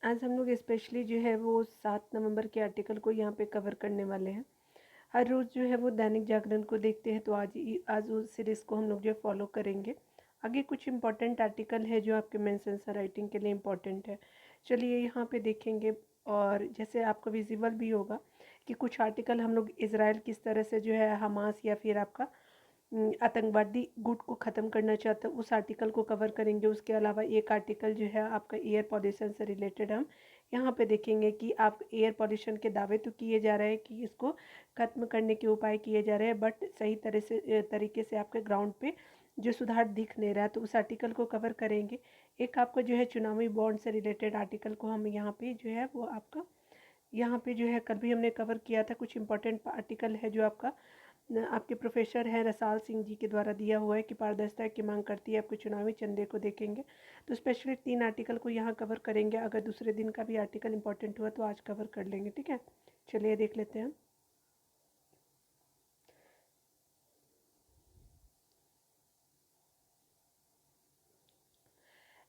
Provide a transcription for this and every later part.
आज हम लोग स्पेशली जो है वो 7 नवंबर के आर्टिकल को यहाँ पे कवर करने वाले हैं। हर रोज़ जो है वो दैनिक जागरण को देखते हैं, तो आज उस सीरीज़ को हम लोग जो है फॉलो करेंगे। आगे कुछ इम्पोर्टेंट आर्टिकल है जो आपके मेंस आंसर राइटिंग के लिए इम्पोर्टेंट है। चलिए यहाँ पे देखेंगे। और जैसे आपको विजिबल भी होगा कि कुछ आर्टिकल हम लोग इज़राइल किस तरह से जो है हमास या फिर आपका आतंकवादी गुट को ख़त्म करना चाहता है, उस आर्टिकल को कवर करेंगे। उसके अलावा एक आर्टिकल जो है आपका एयर पॉल्यूशन से रिलेटेड हम यहाँ पे देखेंगे कि आप एयर पॉल्यूशन के दावे तो किए जा रहे हैं कि इसको ख़त्म करने के उपाय किए जा रहे हैं, बट सही तरीके से आपके ग्राउंड पे जो सुधार दिख नहीं रहा है, तो उस आर्टिकल को कवर करेंगे। एक आपका जो है चुनावी बॉन्ड से रिलेटेड आर्टिकल को हम यहाँ पे जो है वो आपका यहाँ पे जो है कल भी हमने कवर किया था। कुछ इंपॉर्टेंट आर्टिकल है जो आपका आपके प्रोफेसर हैं रसाल सिंह जी के द्वारा दिया हुआ है कि पारदर्शिता की मांग करती है आपके चुनावी चंदे को देखेंगे। तो स्पेशली 3 आर्टिकल को यहाँ कवर करेंगे। अगर दूसरे दिन का भी आर्टिकल इंपॉर्टेंट हुआ तो आज कवर कर लेंगे, ठीक है। चलिए देख लेते हैं।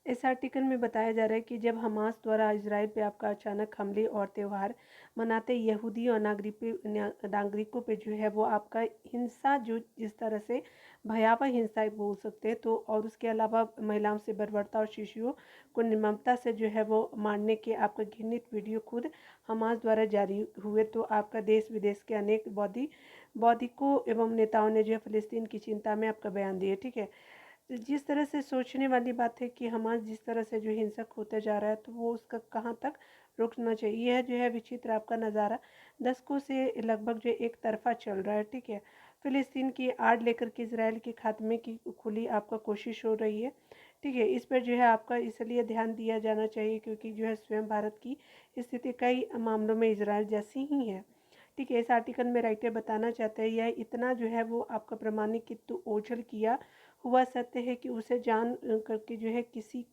इस आर्टिकल में बताया जा रहा है कि जब हमास द्वारा इजराइल पे आपका अचानक हमले और त्यौहार मनाते यहूदी और नागरिकों पे जो है वो आपका हिंसा, जो जिस तरह से भयावह हिंसा बोल सकते हैं, तो और उसके अलावा महिलाओं से बर्बरता और शिशुओं को निर्ममता से जो है वो मारने के आपका घृणित वीडियो खुद हमास द्वारा जारी हुए, तो आपका देश विदेश के अनेक बौद्धिकों एवं नेताओं ने जो है फ़लस्तीन की चिंता में आपका बयान दिए, ठीक है। जिस तरह से सोचने वाली बात है कि हमास जिस तरह से जो हिंसक होता जा रहा है, तो वो उसका कहाँ तक रोकना चाहिए। यह जो है विचित्र आपका नज़ारा दशकों से लगभग जो एक तरफा चल रहा है, ठीक है। फ़िलिस्तीन की आड़ लेकर के इसराइल के खात्मे की खुली आपका कोशिश हो रही है, ठीक है। इस पर जो है आपका इसलिए ध्यान दिया जाना चाहिए क्योंकि जो है स्वयं भारत की स्थिति कई मामलों में इसराइल जैसी ही है, ठीक है। इस आर्टिकल में राइटर बताना चाहते हैं यह इतना जो है वो आपका प्रमाणित ओझल किया हुआ सत्य है कि उसे जान करके जो है किसी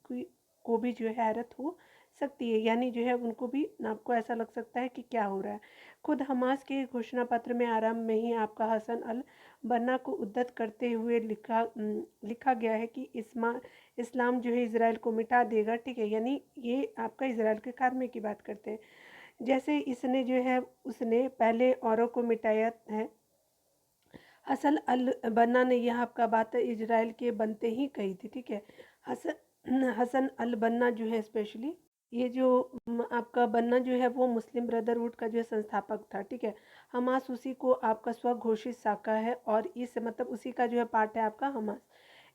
को भी जो है हैरत हो सकती है, यानी जो है उनको भी आपको ऐसा लग सकता है कि क्या हो रहा है। खुद हमास के घोषणा पत्र में आरंभ में ही आपका हसन अल बन्ना को उद्धत करते हुए लिखा गया है कि इस्लाम जो है इसराइल को मिटा देगा, ठीक है। यानी ये आपका इसराइल के खात्मे की बात करते हैं। जैसे इसने जो है उसने पहले औरों को मिटाया है। हसन अल बन्ना ने यह आपका बात इजराइल के बनते ही कही थी, ठीक है। हसन हसन अल बन्ना जो है स्पेशली ये जो आपका बन्ना जो है वो मुस्लिम ब्रदरहुड का जो है संस्थापक था, ठीक है। हमास उसी को आपका स्वघोषित शाखा है और इस मतलब उसी का जो है पार्ट है आपका हमास।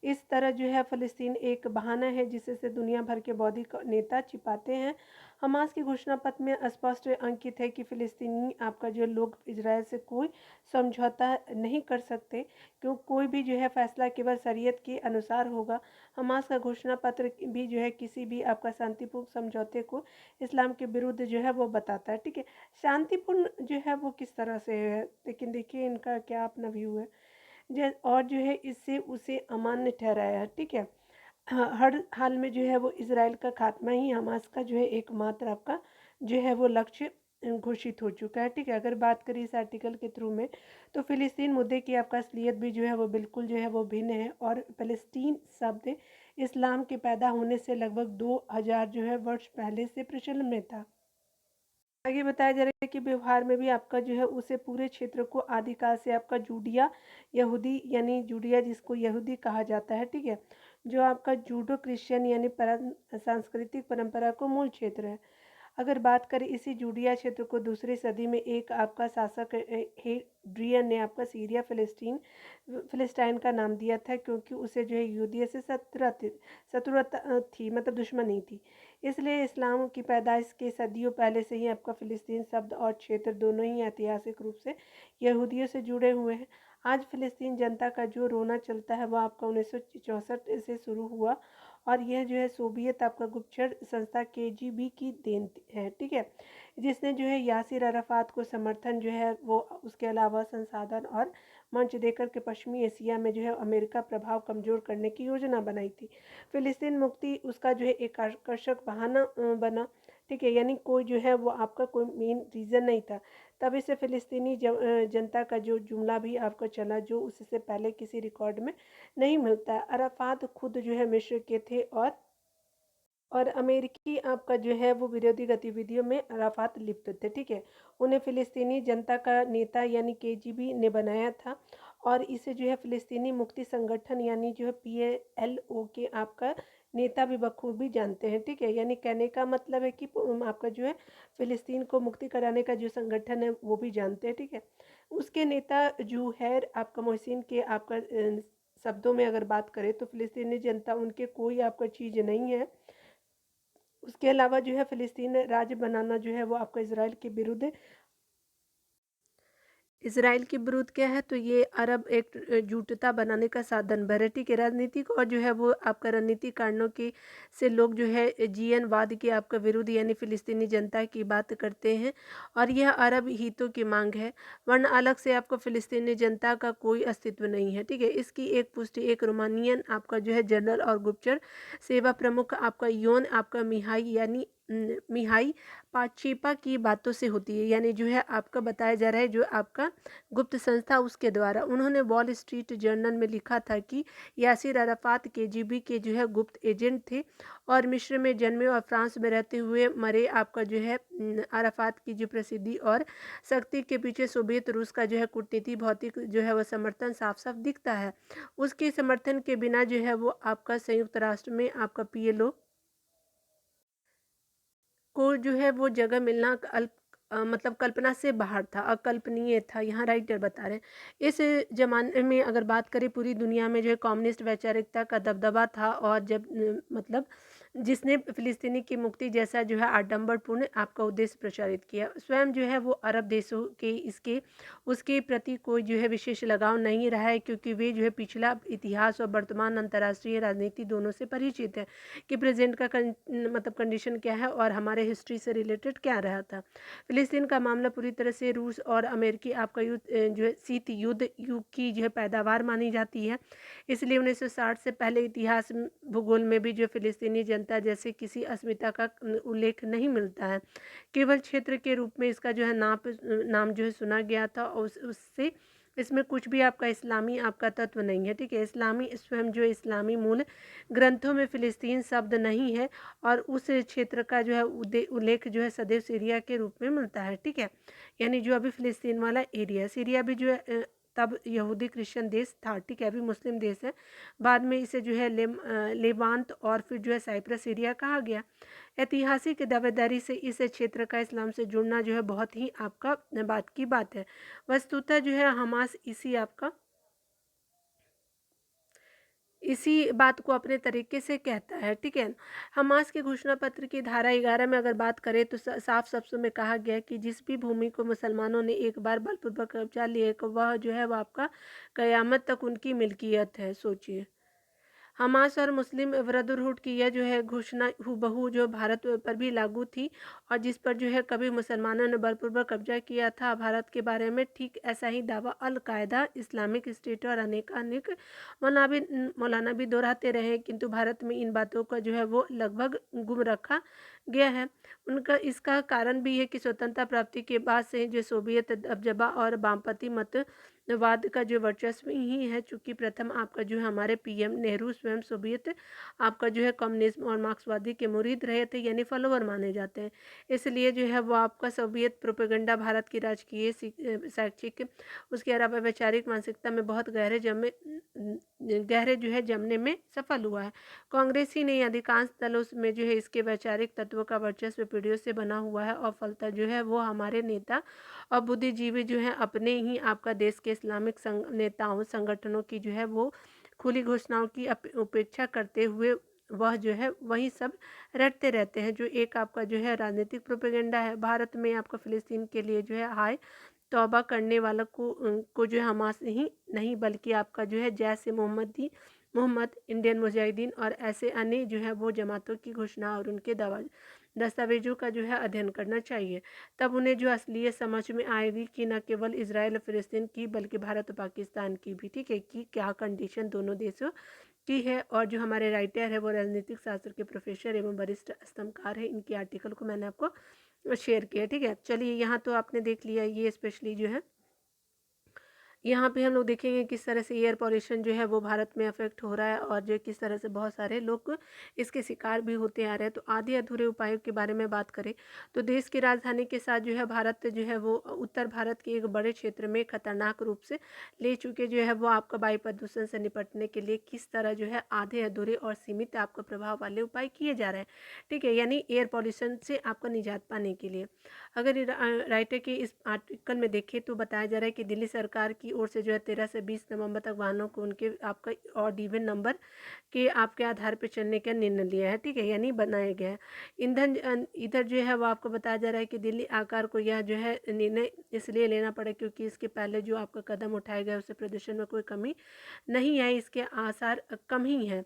इस तरह जो है फ़लस्तीन एक बहाना है जिसे से दुनिया भर के बौद्धिक नेता छिपाते हैं। हमास के घोषणा पत्र में स्पष्ट अंकित है कि फ़िलिस्तीनी आपका जो लोग इजराइल से कोई समझौता नहीं कर सकते, क्यों कोई भी जो है फैसला केवल शरीयत के अनुसार होगा। हमास का घोषणा पत्र भी जो है किसी भी आपका शांतिपूर्ण समझौते को इस्लाम के विरुद्ध जो है वो बताता है, ठीक है। शांतिपूर्ण जो है वो किस तरह से है, लेकिन देखिए इनका क्या अपना व्यू है। और जो है इससे उसे अमान्य ठहराया है, ठीक है। हर हाल में जो है वो इसराइल का खात्मा ही हमास का जो है एकमात्र आपका जो है वो लक्ष्य घोषित हो चुका है, ठीक है। अगर बात करें इस आर्टिकल के थ्रू में, तो फ़िलिस्तीन मुद्दे की आपका असलियत भी जो है वो बिल्कुल जो है वो भिन्न है, और फ़लस्तीन शब्द इस्लाम के पैदा होने से लगभग 2000 जो है वर्ष पहले से प्रचलन में था। आगे बताया जा रहा है कि व्यवहार में भी आपका जो है उसे पूरे क्षेत्र को आदिकाल से आपका जूडिया यहूदी यानी जूडिया जिसको यहूदी कहा जाता है, ठीक है, जो आपका जूडो क्रिश्चियन यानी सांस्कृतिक परंपरा को मूल क्षेत्र है। अगर बात करें इसी जूडिया क्षेत्र को दूसरी सदी में एक आपका शासक हेड्रियन ने आपका सीरिया फिलिस्टाइन का नाम दिया था, क्योंकि उसे जो है यहूदिया से शत्रुता थी, मतलब दुश्मनी थी। इसलिए इस्लाम की पैदाइश के सदियों पहले से ही आपका फ़िलिस्तीन शब्द और क्षेत्र दोनों ही ऐतिहासिक रूप से यहूदियों से जुड़े हुए हैं। आज फ़िलिस्तीन जनता का जो रोना चलता है वह आपका 1964 से शुरू हुआ, और यह जो है सोवियत आपका गुप्तचर संस्था केजीबी की देन है, ठीक है, जिसने जो है यासिर अराफात को समर्थन जो है वो उसके अलावा संसाधन और मंच देकर के पश्चिमी एशिया में जो है अमेरिका प्रभाव कमज़ोर करने की योजना बनाई थी। फ़िलिस्तीन मुक्ति उसका जो है एक आकर्षक बहाना बना, ठीक है, यानी कोई जो है वो आपका कोई मेन रीज़न नहीं था। तभी से फ़िलिस्तीनी जनता का जो जुमला भी आपका चला जो उससे पहले किसी रिकॉर्ड में नहीं मिलता। अराफात खुद जो है मिस्र के थे, और अमेरिकी आपका जो है वो विरोधी गतिविधियों में अराफात लिप्त थे, ठीक है। उन्हें फ़िलिस्तीनी जनता का नेता यानी केजीबी ने बनाया था और इसे जो है फ़िलिस्तीनी मुक्ति संगठन यानी जो है पीएलओ के आपका नेता भी बखूबी जानते हैं, ठीक है। यानी कहने का मतलब है कि आपका जो है फ़िलिस्तीन को मुक्ति कराने का जो संगठन है वो भी जानते हैं, ठीक है। उसके नेता जूहैर आपका मोहसिन के आपका शब्दों में अगर बात करें तो फ़िलिस्तीनी जनता उनके कोई आपका चीज़ नहीं है। उसके अलावा जो है फ़िलिस्तीन राज्य बनाना जो है वो आपका इज़राइल के विरुद्ध क्या है, तो ये अरब एकजुटता बनाने का साधन भर है, ठीक है। राजनीतिक और जो है वो आपका रणनीतिक कारणों की से लोग जो है जीएनवाद के आपका विरुद्ध यानी फ़िलिस्तीनी जनता की बात करते हैं और यह अरब हितों की मांग है, वरना अलग से आपको फ़िलिस्तीनी जनता का कोई अस्तित्व नहीं है, ठीक है। इसकी एक पुष्टि एक रोमानियन आपका जो है जनरल और गुप्तचर सेवा प्रमुख आपका योन आपका मिहाई यानी मिहाई पाचेपा की बातों से होती है, यानी जो है आपका बताया जा रहा है जो आपका गुप्त संस्था उसके द्वारा। उन्होंने वॉल स्ट्रीट जर्नल में लिखा था कि यासिर अराफात केजीबी के जो है गुप्त एजेंट थे और मिस्र में जन्मे और फ्रांस में रहते हुए मरे। आपका जो है अराफात की जो प्रसिद्धि और शक्ति के पीछे सोवियत रूस का जो है कूटनीति भौतिक जो है वह समर्थन साफ साफ दिखता है। उसके समर्थन के बिना जो है वो आपका संयुक्त राष्ट्र में आपका पीएलओ को जो है वो जगह मिलना मतलब कल्पना से बाहर था, अकल्पनीय था, यहाँ राइटर बता रहे हैं। इस ज़माने में अगर बात करें पूरी दुनिया में जो है कम्युनिस्ट वैचारिकता का दबदबा था और जब मतलब जिसने फ़िलिस्तीनी की मुक्ति जैसा जो है आडंबरपूर्ण आपका उद्देश्य प्रचारित किया। स्वयं जो है वो अरब देशों के इसके उसके प्रति कोई जो है विशेष लगाव नहीं रहा है, क्योंकि वे जो है पिछला इतिहास और वर्तमान अंतर्राष्ट्रीय राजनीति दोनों से परिचित है कि प्रेजेंट का मतलब कंडीशन क्या है और हमारे हिस्ट्री से रिलेटेड क्या रहा था। फ़िलिस्तीन का मामला पूरी तरह से रूस और अमेरिकी आपका युद्ध जो है शीत युद्ध युग की जो है पैदावार मानी जाती है। इसलिए 1960 से पहले इतिहास भूगोल में भी जो फ़िलिस्तीनी जनता जैसे किसी अस्मिता का उल्लेख नहीं मिलता है। केवल क्षेत्र के रूप में इसका जो है नाम जो है सुना गया था और उससे इसमें कुछ भी आपका इस्लामी आपका तत्व नहीं है, ठीक है। इस्लामी स्वयं जो इस्लामी मूल ग्रंथों में फ़िलिस्तीन शब्द नहीं है और उस क्षेत्र का जो है उल्लेख जो है सदैव सीरिया के रूप में मिलता है, ठीक है। यानी जो अभी फ़िलिस्तीन वाला एरिया, सीरिया भी जो है तब यहूदी क्रिश्चियन देश था, ठीक है, अभी मुस्लिम देश है। बाद में इसे जो है लेवांत और फिर जो है साइप्रस सीरिया कहा गया। ऐतिहासिक दावेदारी से इस क्षेत्र का इस्लाम से जुड़ना जो है बहुत ही आपका बात की बात है। वस्तुतः जो है हमास इसी बात को अपने तरीके से कहता है, ठीक है। हमास के घोषणा पत्र की धारा 11 में अगर बात करें तो साफ शब्दों में कहा गया कि जिस भी भूमि को मुसलमानों ने एक बार बलपूर्वक कब्जा लिए वह जो है वह आपका कयामत तक उनकी मिल्कियत है। सोचिए, हमास और मुस्लिम ब्रदरहुड की यह जो है घोषणा हूबहू जो भारत पर भी लागू थी और जिस पर जो है कभी मुसलमानों ने बलपूर्वक कब्जा किया था भारत के बारे में ठीक ऐसा ही दावा अल कायदा, इस्लामिक स्टेट और अनेक मौलाना भी दोहराते रहे, किंतु भारत में इन बातों का जो है वो लगभग गुम रखा गया है। उनका इसका कारण भी है कि स्वतंत्रता प्राप्ति के बाद से जो सोवियत दबदबा और वामपंथी मतवाद का जो वर्चस्व ही है, चूंकि प्रथम आपका जो है हमारे पीएम नेहरू स्वयं सोवियत आपका जो है कम्युनिज्म और मार्क्सवादी के मुरीद रहे थे, यानी फॉलोवर माने जाते हैं। इसलिए जो है वो आपका सोवियत प्रोपेगेंडा भारत की राजकीय शैक्षिक उसके अलावा वैचारिक मानसिकता में बहुत गहरे जो है जमने में सफल हुआ है। कांग्रेस ही नहीं अधिकांश दलों में जो है इसके वैचारिक तत्वों का वर्चस्व पीढ़ियों से बना हुआ है और फलता जो है वो हमारे नेता और बुद्धिजीवी जो है अपने ही आपका देश के इस्लामिक नेताओं संगठनों की जो है वो खुली घोषणाओं की उपेक्षा करते हुए वह जो है वही सब रटते रहते हैं, जो एक आपका जो है राजनीतिक प्रोपेगेंडा है। भारत में आपका फ़िलिस्तीन के लिए जो है हाय तौबा करने वाला को जो है हमास ही नहीं बल्कि आपका जो है जैश ए मोहम्मद, इंडियन मुजाहिदीन और ऐसे अन्य जो है वो जमातों की घोषणा और उनके दस्तावेजों का जो है अध्ययन करना चाहिए। तब उन्हें जो असलियत समझ में आएगी कि न केवल इजराइल और फ़िलिस्तीन की बल्कि भारत और पाकिस्तान की भी, ठीक है, कि क्या कंडीशन दोनों देशों की है। और जो हमारे राइटर है वो राजनीतिक शास्त्र के प्रोफेसर एवं वरिष्ठ स्तंभकार है। इनके आर्टिकल को मैंने आपको शेयर किया, ठीक है। चलिए यहाँ तो आपने देख लिया, ये स्पेशली जो है यहाँ पे हम लोग देखेंगे किस तरह से एयर पॉल्यूशन जो है वो भारत में अफेक्ट हो रहा है और जो किस तरह से बहुत सारे लोग इसके शिकार भी होते आ रहे हैं। तो आधे अधूरे उपायों के बारे में बात करें तो देश की राजधानी के साथ जो है भारत जो है वो उत्तर भारत के एक बड़े क्षेत्र में खतरनाक रूप से ले चुके जो है वो आपका वायु प्रदूषण से निपटने के लिए किस तरह जो है आधे अधूरे और सीमित आपका प्रभाव वाले उपाय किए जा रहे हैं। ठीक है, यानी एयर पॉल्यूशन से आपका निजात पाने के लिए अगर राइटर के इस आर्टिकल में देखें तो बताया जा रहा है कि दिल्ली सरकार की ओर से जो है 13 से 20 नवंबर तक वाहनों को उनके आपका और इवन नंबर के आपके आधार पर चलने का निर्णय लिया है। ठीक है, यानी बनाया गया है। इधर जो है वो आपको बताया जा रहा है कि दिल्ली आकार को यह जो है निर्णय इसलिए लेना पड़ा क्योंकि इसके पहले जो आपका कदम उठाया गया उससे प्रदूषण में कोई कमी नहीं है। इसके आसार कम ही हैं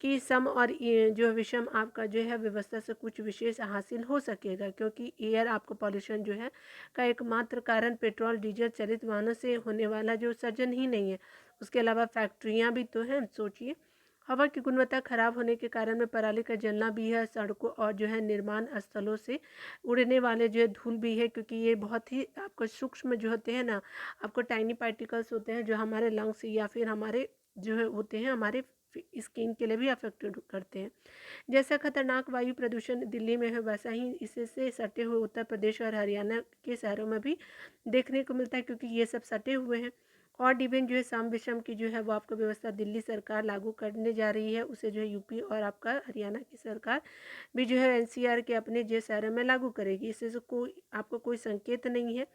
कि सम और ये जो विषम आपका जो है व्यवस्था से कुछ विशेष हासिल हो सकेगा क्योंकि एयर आपको पॉल्यूशन जो है का एकमात्र कारण पेट्रोल डीजल चलित वाहनों से होने वाला जो उत्सर्जन ही नहीं है, उसके अलावा फैक्ट्रियाँ भी तो हैं। सोचिए, हवा की गुणवत्ता खराब होने के कारण में पराली का जलना भी है, सड़कों और जो है निर्माण स्थलों से उड़ने वाले जो है धूल भी है क्योंकि ये बहुत ही आपको सूक्ष्म जो होते हैं ना, आपको टाइनी पार्टिकल्स होते हैं जो हमारे लंग्स या फिर हमारे जो है होते हैं हमारे स्किन के लिए भी अफेक्टेड करते हैं। जैसा खतरनाक वायु प्रदूषण दिल्ली में है वैसा ही इससे सटे हुए उत्तर प्रदेश और हरियाणा के शहरों में भी देखने को मिलता है क्योंकि ये सब सटे हुए हैं। और इवन जो है सम विषम की जो है वो आपको व्यवस्था दिल्ली सरकार लागू करने जा रही है, उसे जो है यूपी और आपका हरियाणा की सरकार भी जो है एनसीआर के अपने जो शहरों में लागू करेगी। इससे कोई आपको कोई संकेत नहीं है।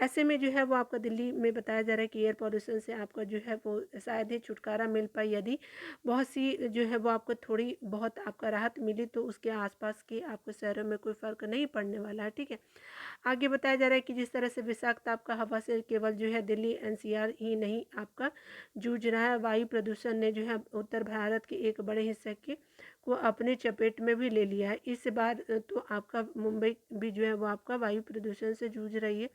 ऐसे में जो है वो आपका दिल्ली में बताया जा रहा है कि एयर पॉल्यूशन से आपका जो है वो शायद ही छुटकारा मिल पाए। यदि बहुत सी जो है वो आपको थोड़ी बहुत आपका राहत मिली तो उसके आसपास के आपको शहरों में कोई फ़र्क नहीं पड़ने वाला है। ठीक है, आगे बताया जा रहा है कि जिस तरह से विषाक्त आपका हवा से केवल जो है दिल्ली एनसीआर ही नहीं आपका जूझ रहा है, वायु प्रदूषण ने जो है उत्तर भारत के एक बड़े हिस्से के को अपने चपेट में भी ले लिया है। इस बार तो आपका मुंबई भी जो है वो आपका वायु प्रदूषण से जूझ रही है।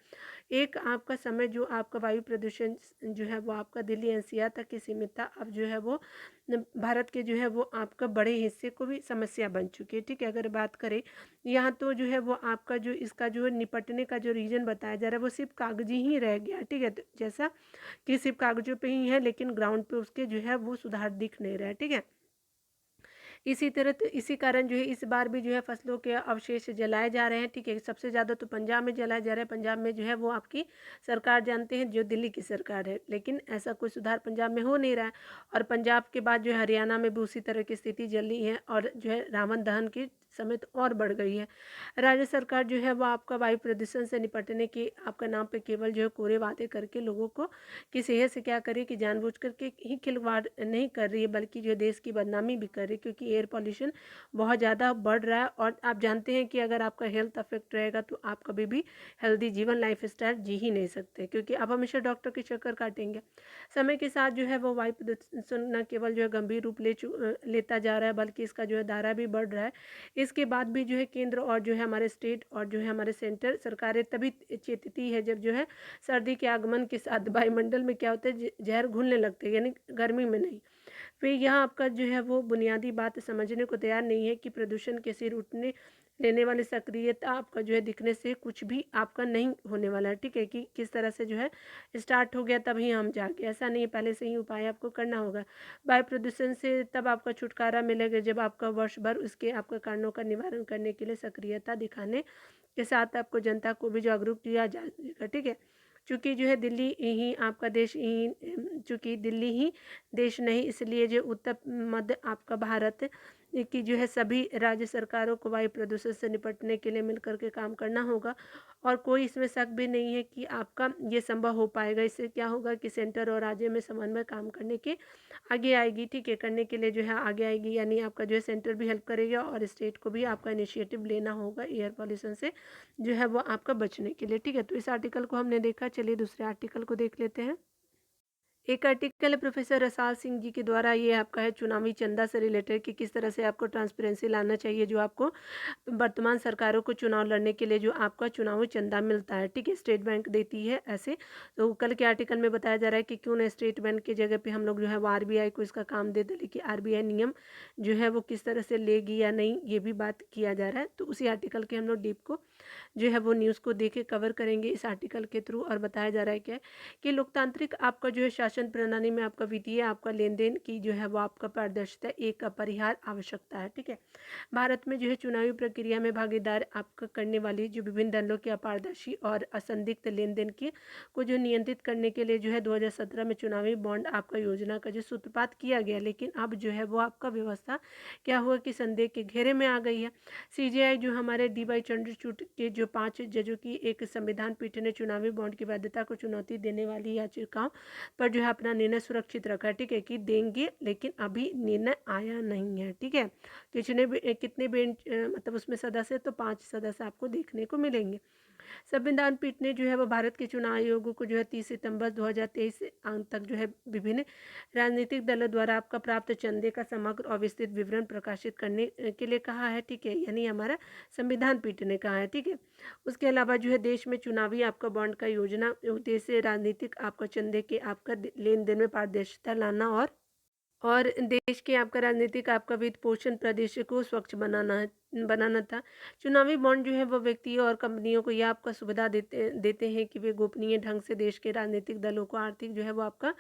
एक आपका समय जो आपका वायु प्रदूषण जो है वो आपका दिल्ली एनसीआर तक की सीमित था, अब जो है वो भारत के जो है वो आपका बड़े हिस्से को भी समस्या बन चुकी है। ठीक है, अगर बात करें यहाँ तो जो है वो आपका जो इसका जो निपटने का जो रीजन बताया जा रहा है वो सिर्फ कागजी ही रह गया। ठीक है, तो जैसा कि सिर्फ कागजों पे ही है लेकिन ग्राउंड पे उसके जो है वो सुधार दिख नहीं रहा है। ठीक है, इसी तरह तो इसी कारण जो है इस बार भी जो है फसलों के अवशेष जलाए जा रहे हैं। ठीक है, सबसे ज़्यादा तो पंजाब में जलाया जा रहा है। पंजाब में जो है वो आपकी सरकार जानते हैं जो दिल्ली की सरकार है, लेकिन ऐसा कोई सुधार पंजाब में हो नहीं रहा है। और पंजाब के बाद जो है हरियाणा में भी उसी तरह की स्थिति जल रही है और जो है रावण दहन की समेत और बढ़ गई है। राज्य सरकार जो है वो आपका वायु प्रदूषण से निपटने के आपका नाम पे केवल जो है कोरे वादे करके लोगों को की सेहत से क्या करे कि जानबूझ करके ही खिलवाड़ नहीं कर रही है बल्कि जो देश की बदनामी भी कर रही है क्योंकि एयर पॉल्यूशन बहुत ज़्यादा बढ़ रहा है। और आप जानते हैं कि अगर आपका हेल्थ अफेक्ट रहेगा तो आप कभी भी हेल्दी जीवन लाइफ स्टाइल जी ही नहीं सकते क्योंकि आप हमेशा डॉक्टर के चक्कर काटेंगे। समय के साथ जो है वो वायु प्रदूषण न केवल जो है गंभीर रूप लेता जा रहा है बल्कि इसका जो है दायरा भी बढ़ रहा है। इसके बाद भी जो है केंद्र और जो है हमारे स्टेट और जो है हमारे सेंटर सरकारें तभी चेतती है जब जो है सर्दी के आगमन के साथ वायुमंडल में क्या होता है जहर घुलने लगते हैं, यानी गर्मी में नहीं। फिर यहाँ आपका जो है वो बुनियादी बात समझने को तैयार नहीं है कि प्रदूषण के सिर उठने लेने वाली सक्रियता आपका जो है दिखने से कुछ भी आपका नहीं होने वाला है। ठीक है, कि किस तरह से जो है स्टार्ट हो गया तभी हम जाके, ऐसा नहीं है, पहले से ही उपाय आपको करना होगा। वायु प्रदूषण से तब आपका छुटकारा मिलेगा जब आपका वर्ष भर उसके आपका कारणों का निवारण करने के लिए सक्रियता दिखाने के साथ आपको जनता को भी जागरूक किया जाएगा। ठीक है, चूँकि जो है दिल्ली ही आपका देश ही चूँकि दिल्ली ही देश नहीं इसलिए जो उत्तर मध्य आपका भारत की जो है सभी राज्य सरकारों को वायु प्रदूषण से निपटने के लिए मिलकर के काम करना होगा। और कोई इसमें शक भी नहीं है कि आपका ये संभव हो पाएगा। इससे क्या होगा कि सेंटर और राज्य में समन्वय काम करने के आगे आएगी। ठीक है, करने के लिए जो है आगे आएगी, यानी आपका जो है सेंटर भी हेल्प करेगा और स्टेट को भी आपका इनिशिएटिव लेना होगा एयर पॉल्यूशन से जो है वो आपका बचने के लिए। ठीक है, तो इस आर्टिकल को हमने देखा, चलिए दूसरे आर्टिकल को देख लेते हैं। एक आर्टिकल है प्रोफेसर रसाल सिंह जी के द्वारा, ये आपका है चुनावी चंदा से रिलेटेड कि किस तरह से आपको ट्रांसपेरेंसी लाना चाहिए जो आपको वर्तमान सरकारों को चुनाव लड़ने के लिए जो आपका चुनावी चंदा मिलता है, ठीक है, स्टेट बैंक देती है ऐसे। तो कल के आर्टिकल में बताया जा रहा है कि क्यों ना स्टेट बैंक की जगह पे हम लोग जो है वो आरबीआई को इसका काम दे दें, लेकिन आरबीआई नियम जो है वो किस तरह से लेगी या नहीं ये भी बात किया जा रहा है। तो उसी आर्टिकल के हम लोग डीप को जो है वो न्यूज़ को देखे कवर करेंगे इस आर्टिकल के थ्रू। और बताया जा रहा है क्या है कि लोकतांत्रिक आपका जो है शासन प्रणाली में आपका वित्तीय आपका लेन देन की जो है वो आपका पारदर्शिता एक अपरिहार्य आवश्यकता है, ठीक है। भारत में जो है चुनावी प्रक्रिया में भागीदार आपका करने वाली जो विभिन्न दलों के अपारदर्शी और असंदिग्ध लेन देन की को जो नियंत्रित करने के लिए जो है 2017 में चुनावी बॉन्ड आपका योजना का जो सूत्रपात किया गया, लेकिन अब जो है वो आपका व्यवस्था क्या हुआ कि संदेह के घेरे में आ गई है। सीजेआई जो हमारे डीवाई चंद्रचूड़ के जो 5 जजों की एक संविधान पीठ ने चुनावी बॉन्ड की वैधता को चुनौती देने वाली याचिकाओं पर जो है अपना निर्णय सुरक्षित रखा है, ठीक है, कि देंगे, लेकिन अभी निर्णय आया नहीं है, ठीक है। कितने बेंच मतलब उसमें सदस्य, तो 5 सदस्य आपको देखने को मिलेंगे। संविधान पीठ ने जो है वो भारत के चुनाव आयोगों को जो है 30 सितंबर 2023 अंक तक जो है विभिन्न राजनीतिक दलों द्वारा आपका प्राप्त चंदे का समग्र और विस्तृत विवरण प्रकाशित करने के लिए कहा है, ठीक है, यानी हमारा संविधान पीठ ने कहा है, ठीक है। उसके अलावा जो है देश में चुनावी आपका बॉन्ड का योजना उद्देश्य राजनीतिक आपका चंदे के आपका लेन देन में पारदर्शिता लाना और देश के आपका राजनीतिक आपका वित्त पोषण प्रदेश को स्वच्छ बनाना था। चुनावी बॉन्ड जो है वो व्यक्तियों और कंपनियों को यह आपका सुविधा देते हैं कि वे गोपनीय ढंग से देश के राजनीतिक दलों को आर्थिक जो है वो आपका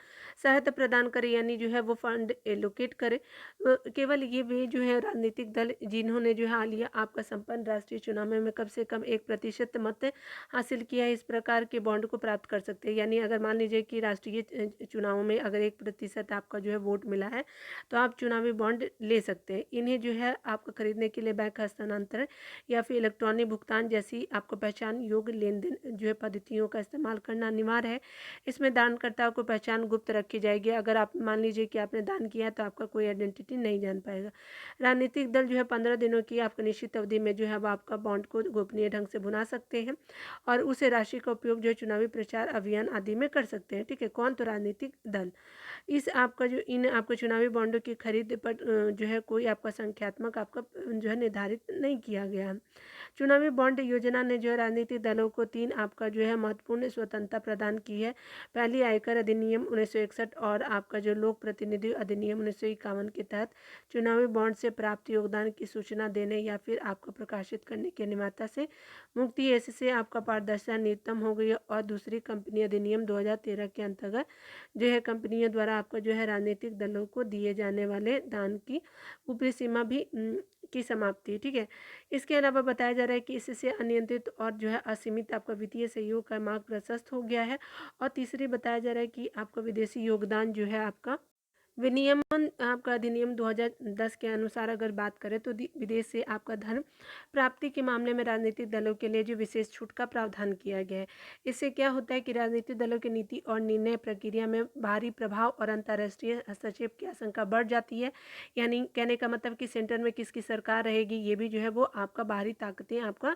सहायता प्रदान करे, यानी जो है वो फंड एलोकेट करे। केवल ये वे जो है राजनीतिक दल जिन्होंने जो है हालिया आपका संपन्न राष्ट्रीय चुनाव में कम से कम 1% मत हासिल किया है, इस प्रकार के बॉन्ड को प्राप्त कर सकते हैं। यानी अगर मान लीजिए कि राष्ट्रीय चुनाव में अगर 1% आपका जो है वोट मिला है तो आप चुनावी बॉन्ड ले सकते हैं। इन्हें जो है आपको खरीदने के लिए बैंक हस्तांतरण या फिर इलेक्ट्रॉनिक भुगतान जैसी आपको पहचान योग्य लेन देन जो है पद्धतियों का इस्तेमाल करना अनिवार्य है। इसमें दानकर्ता को पहचान गुप्त रखी जाएगी। अगर आप मान लीजिए कि आपने दान किया तो आपका कोई आइडेंटिटी नहीं जान पाएगा। राजनीतिक दल जो है 15 दिनों की आपको निश्चित अवधि में जो है वो आपका बॉन्ड को गोपनीय ढंग से भुना सकते हैं और उस राशि का उपयोग जो है चुनावी प्रचार अभियान आदि में कर सकते हैं, ठीक है। कौन? तो राजनीतिक दल। इस आपका जो इन आपको चुनावी बॉन्डों की खरीद पर जो है कोई आपका संख्यात्मक आपका जो है निर्धारित नहीं किया गया है। चुनावी बॉन्ड योजना ने जो है राजनीतिक दलों को 3 आपका जो है महत्वपूर्ण स्वतंत्रता प्रदान की है। पहली आयकर अधिनियम 1961 और आपका जो लोक प्रतिनिधि अधिनियम 1951 के तहत चुनावी बॉन्ड से प्राप्त योगदान की सूचना देने या फिर आपको प्रकाशित करने की अनिवार्यता से मुक्ति, इससे आपका पारदर्शिता न्यूनतम हो गई है। और दूसरी कंपनी अधिनियम 2013 के अंतर्गत जो है कंपनियों द्वारा आपका जो है राजनीतिक दलों को दिए जाने वाले दान की ऊपरी सीमा भी की समाप्ति, ठीक है। इसके अलावा बताया जा रहा है कि इससे अनियंत्रित और जो है असीमित आपका वित्तीय सहयोग का मार्ग प्रशस्त हो गया है। और तीसरी बताया जा रहा है कि आपका विदेशी योगदान जो है आपका विनियमन आपका अधिनियम 2010 के अनुसार अगर बात करें तो विदेश से आपका धन प्राप्ति के मामले में राजनीतिक दलों के लिए जो विशेष छूट का प्रावधान किया गया है। इससे क्या होता है कि राजनीतिक दलों की नीति और निर्णय प्रक्रिया में भारी प्रभाव और अंतर्राष्ट्रीय हस्तक्षेप की आशंका बढ़ जाती है। यानी कहने का मतलब कि सेंटर में किसकी सरकार रहेगी ये भी जो है वो आपका बाहरी ताकतें आपका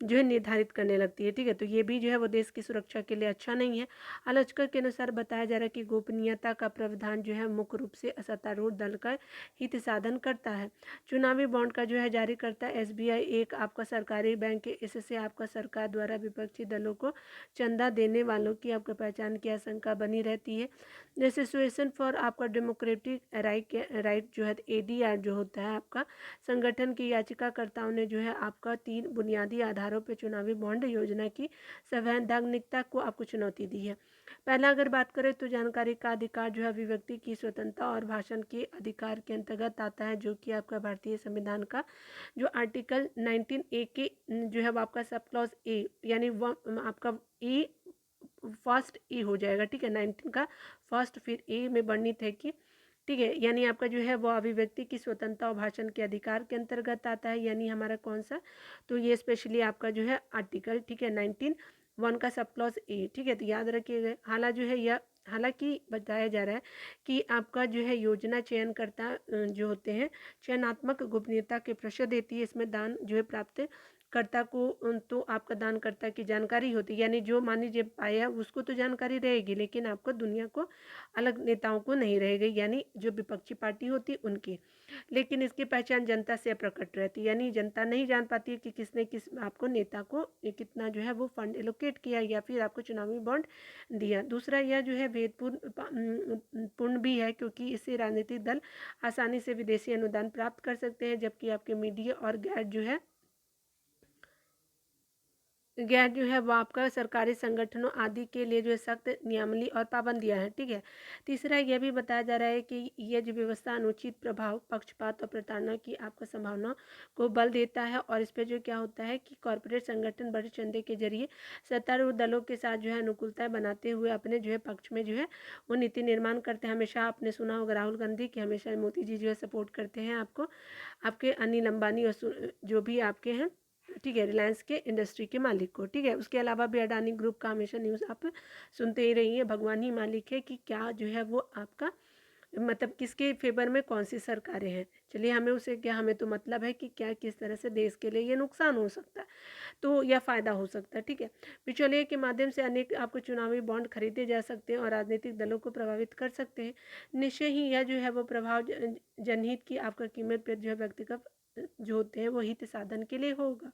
जो है निर्धारित करने लगती है, ठीक है। तो ये भी जो है वो देश की सुरक्षा के लिए अच्छा नहीं है। आलोचकों के अनुसार बताया जा रहा है कि गोपनीयता का प्रावधान जो है मुख्य रूप से सत्तारूढ़ दल का हित साधन करता है। चुनावी बॉन्ड का जो है जारी करता है एसबीआई एक आपका सरकारी बैंक है। इससे आपका सरकार द्वारा विपक्षी दलों को चंदा देने वालों की आपका पहचान की आशंका बनी रहती है। जैसे एसोसिएशन फॉर आपका डेमोक्रेटिक राइट जो है एडीआर जो होता है आपका संगठन की याचिकाकर्ताओं ने जो है आपका 3 बुनियादी आधारों पर चुनावी बॉन्ड योजना की संवैधानिकता को आपको चुनौती दी है। पहला अगर बात करें तो जानकारी का अधिकार जो है अभिव्यक्ति की स्वतंत्रता और भाषण के अधिकार के अंतर्गत आता है, जो कि आपका भारतीय संविधान का जो आर्टिकल 19A के जो है आपका सब क्लॉज ए यानी आपका ए फर्स्ट ए हो जाएगा, ठीक है। 19 का फर्स्ट फिर ए में वर्णित है कि ठीक है, यानी आपका जो है वो अभिव्यक्ति की स्वतंत्रता और भाषण के अधिकार के अंतर्गत आता है। यानी हमारा कौन सा? तो ये स्पेशली आपका जो है आर्टिकल, ठीक है, 19(1) का सब क्लॉज ए, ठीक है। तो याद रखिएगा। हालांकि जो है यह हालांकि बताया जा रहा है कि आपका जो है योजना चयनकर्ता जो होते हैं चयनात्मक गोपनीयता के प्रश्न देती है, इसमें दान जो है प्राप्त कर्ता को तो आपका दानकर्ता की जानकारी होती है, यानी जो मान लीजिए पाया उसको तो जानकारी रहेगी, लेकिन आपको दुनिया को अलग नेताओं को नहीं रहेगी, यानी जो विपक्षी पार्टी होती उनकी। लेकिन इसकी पहचान जनता से प्रकट रहती है, यानी जनता नहीं जान पाती है कि किसने किस आपको नेता को कितना जो है वो फंड एलोकेट किया या फिर आपको चुनावी बॉन्ड दिया। दूसरा यह जो है भेदपूर्ण पूर्ण भी है, क्योंकि इससे राजनीतिक दल आसानी से विदेशी अनुदान प्राप्त कर सकते हैं, जबकि आपके मीडिया और गैर जो है वो आपका सरकारी संगठनों आदि के लिए जो है सख्त नियमावली और पाबंदियां हैं। ठीक है। तीसरा यह भी बताया जा रहा है कि यह जो व्यवस्था अनुचित प्रभाव, पक्षपात और प्रताड़ना की आपको संभावना को बल देता है, और इस पर जो क्या होता है कि कॉरपोरेट संगठन बड़े चंदे के जरिए सत्तारूढ़ दलों के साथ जो है अनुकूलताएं बनाते हुए अपने जो है पक्ष में जो है वो नीति निर्माण करते हैं। हमेशा आपने सुना होगा राहुल गांधी की हमेशा मोदी जी जो है सपोर्ट करते हैं आपको, आपके अनिल अंबानी और जो भी आपके हैं, ठीक है, रिलायंस के इंडस्ट्री के मालिक को। ठीक है। उसके अलावा भी अडानी ग्रुप का हमेशा न्यूज़ आप सुनते ही रहिए, भगवान ही मालिक है कि क्या जो है वो आपका मतलब किसके फेवर में कौन सी सरकारें हैं। चलिए, हमें उसे क्या, हमें तो मतलब है कि क्या किस तरह से देश के लिए ये नुकसान हो सकता है तो या फ़ायदा हो सकता है। ठीक है। बिचौलिए के माध्यम से अनेक आपको चुनावी बॉन्ड खरीदे जा सकते हैं और राजनीतिक दलों को प्रभावित कर सकते हैं। निश्चय ही यह जो है वो प्रभाव जनहित की आपका कीमत पर जो है व्यक्तिगत जो होते हैं वो हित साधन के लिए होगा।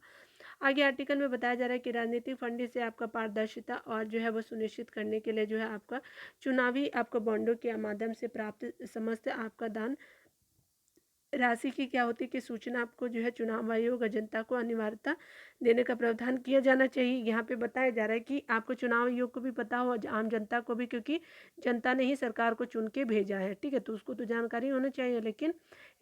आगे आर्टिकल में बताया जा रहा है कि राजनीतिक फंडिंग से आपका पारदर्शिता और जो है वो सुनिश्चित करने के लिए जो है आपका चुनावी आपका बॉन्डों के माध्यम से प्राप्त समस्त आपका दान राशि की क्या होती है कि सूचना आपको जो है चुनाव आयोग और जनता को अनिवार्यता देने का प्रावधान किया जाना चाहिए। यहाँ पे बताया जा रहा है कि आपको चुनाव आयोग को भी पता हो, आम जनता को भी, क्योंकि जनता ने ही सरकार को चुन के भेजा है। ठीक है। तो उसको तो जानकारी होनी चाहिए, लेकिन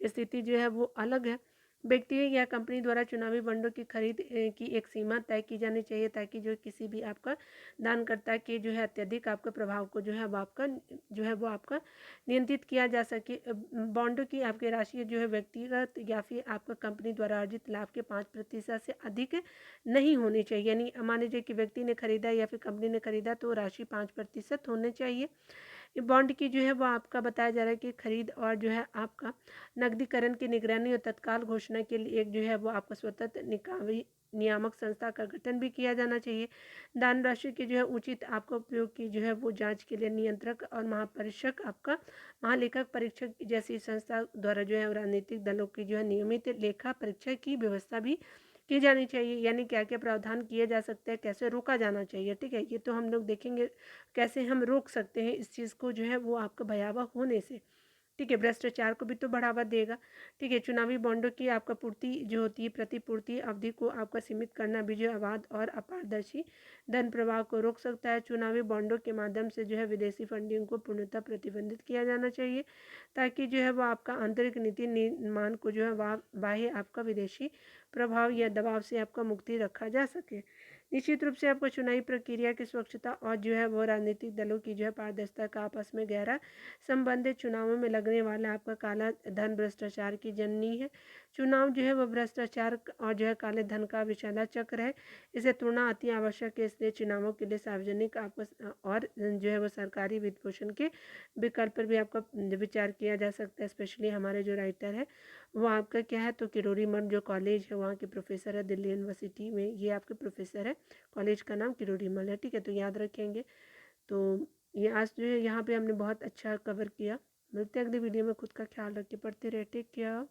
स्थिति जो है वो अलग है। व्यक्ति या कंपनी द्वारा चुनावी बॉन्डों की खरीद की एक सीमा तय की जानी चाहिए, ताकि जो किसी भी आपका दानकर्ता के जो है अत्यधिक आपका प्रभाव को जो है वो आपका जो है वो आपका नियंत्रित किया जा सके। बॉन्डों की आपकी राशि जो है व्यक्तिगत या फिर आपका कंपनी द्वारा अर्जित लाभ के 5% से अधिक नहीं होनी चाहिए। यानी मान लीजिए कि व्यक्ति ने खरीदा या फिर कंपनी ने खरीदा तो राशि 5% होनी चाहिए। बॉन्ड की जो है वो आपका बताया जा रहा है कि खरीद और जो है आपका नकदीकरण की निगरानी और तत्काल घोषणा के लिए एक जो है वो आपका स्वतंत्र निकावी नियामक संस्था का गठन भी किया जाना चाहिए। दान राशि की जो है उचित आपका उपयोग की जो है वो जांच के लिए नियंत्रक और महापरीक्षक आपका महालेखक परीक्षक जैसी संस्था द्वारा जो है राजनीतिक दलों की जो है नियमित लेखा परीक्षा की व्यवस्था भी की जानी चाहिए। यानी क्या क्या प्रावधान किए जा सकते हैं, कैसे रोका जाना चाहिए। ठीक है। ये तो हम लोग देखेंगे कैसे हम रोक सकते हैं इस चीज़ को जो है वो आपका भयावह होने से। ठीक है। भ्रष्टाचार को भी तो बढ़ावा देगा। ठीक है। चुनावी बॉन्डों की आपका पूर्ति जो होती है प्रतिपूर्ति अवधि को आपका सीमित करना भी जो अबाध और अपारदर्शी धन प्रवाह को रोक सकता है। चुनावी बॉन्डों के माध्यम से जो है विदेशी फंडिंग को पूर्णतः प्रतिबंधित किया जाना चाहिए, ताकि जो है वो आपका आंतरिक नीति निर्माण को जो है बाह्य आपका विदेशी प्रभाव या दबाव से आपका मुक्ति रखा जा सके। निश्चित रूप से आपको चुनावी प्रक्रिया की स्वच्छता और जो है वो राजनीतिक दलों की जो है पारदर्शिता का आपस में गहरा संबंधित चुनावों में लगने वाला आपका काला धन भ्रष्टाचार की जननी है। चुनाव जो है वो भ्रष्टाचार और जो है काले धन का विशाला चक्र है। इसे तोड़ना अति आवश्यक है। इसलिए चुनावों के लिए सार्वजनिक आपको और जो है वो सरकारी वित्त पोषण के विकल्प पर भी आपका विचार किया जा सकता है। स्पेशली हमारे जो राइटर है वो आपका क्या है तो किरोड़ी मठ जो कॉलेज है वहाँ के प्रोफेसर है, दिल्ली यूनिवर्सिटी में ये आपके प्रोफेसर है। कॉलेज का नाम किरोड़ी मल है। ठीक है। तो याद रखेंगे। तो ये आज जो है यहाँ पे हमने बहुत अच्छा कवर किया। मिलते हैं अगली वीडियो में। खुद का ख्याल रखिए, पढ़ते रहे, टेक केयर।